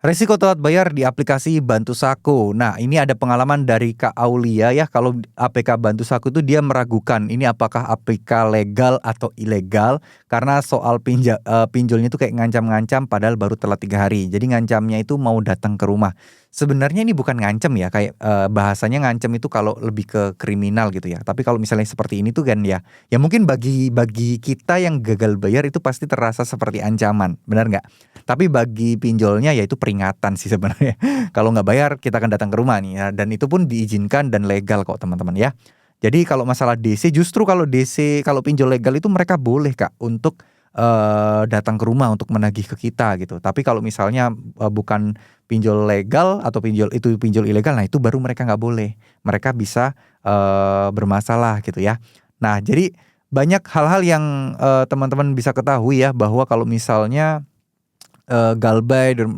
Resiko telat bayar di aplikasi Bantu Sako. Nah, ini ada pengalaman dari Kak Aulia ya, kalau APK Bantu Sako itu dia meragukan ini apakah APK legal atau ilegal karena soal pinjolnya itu kayak ngancam-ngancam padahal baru telat 3 hari. Jadi ngancamnya itu mau datang ke rumah. Sebenarnya ini bukan ngancam ya, kayak bahasanya ngancam itu kalau lebih ke kriminal gitu ya. Tapi kalau misalnya seperti ini tuh kan ya mungkin bagi kita yang gagal bayar itu pasti terasa seperti ancaman, benar nggak? Tapi bagi pinjolnya ya itu peringatan sih sebenarnya. Kalau nggak bayar kita akan datang ke rumah nih ya, dan itu pun diizinkan dan legal kok teman-teman ya. Jadi kalau masalah DC, justru kalau DC, kalau pinjol legal itu mereka boleh Kak untuk datang ke rumah untuk menagih ke kita gitu. Tapi kalau misalnya bukan pinjol legal atau pinjol ilegal, nah itu baru mereka nggak boleh. Mereka bisa bermasalah gitu ya. Nah jadi banyak hal-hal yang teman-teman bisa ketahui ya, bahwa kalau misalnya galbay dan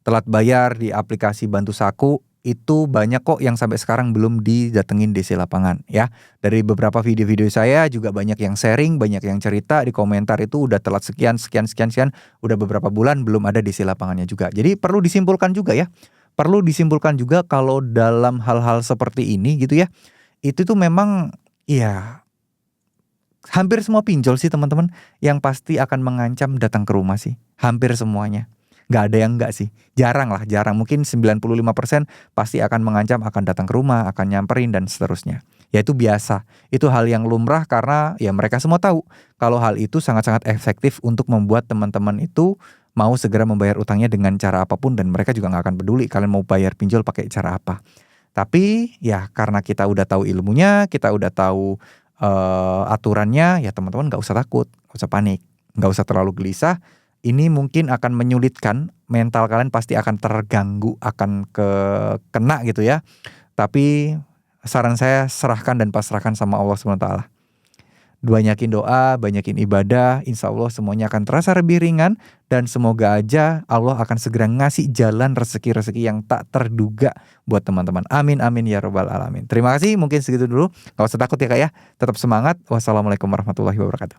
telat bayar di aplikasi Bantu Saku, itu banyak kok yang sampai sekarang belum didatengin DC lapangan ya. Dari beberapa video-video saya juga banyak yang sharing, banyak yang cerita di komentar itu udah telat sekian, udah beberapa bulan belum ada DC lapangannya juga. Jadi perlu disimpulkan juga ya, perlu disimpulkan juga kalau dalam hal-hal seperti ini gitu ya, itu tuh memang ya hampir semua pinjol sih teman-teman yang pasti akan mengancam datang ke rumah sih. Hampir semuanya. Nggak ada yang enggak sih. Jarang lah, jarang. Mungkin 95% pasti akan mengancam akan datang ke rumah, akan nyamperin dan seterusnya. Ya itu biasa. Itu hal yang lumrah karena ya mereka semua tahu kalau hal itu sangat-sangat efektif untuk membuat teman-teman itu mau segera membayar utangnya dengan cara apapun, dan mereka juga nggak akan peduli kalian mau bayar pinjol pakai cara apa. Tapi ya karena kita udah tahu ilmunya, kita udah tahu aturannya, ya teman-teman nggak usah takut, nggak usah panik, nggak usah terlalu gelisah. Ini mungkin akan menyulitkan, mental kalian pasti akan terganggu, akan kena gitu ya. Tapi saran saya serahkan dan pasrahkan sama Allah SWT. Banyakin doa, banyakin ibadah, insya Allah semuanya akan terasa lebih ringan. Dan semoga aja Allah akan segera ngasih jalan rezeki-rezeki yang tak terduga buat teman-teman. Amin, amin ya robbal alamin. Terima kasih, mungkin segitu dulu. Gak usah takut ya Kak ya, tetap semangat. Wassalamualaikum warahmatullahi wabarakatuh.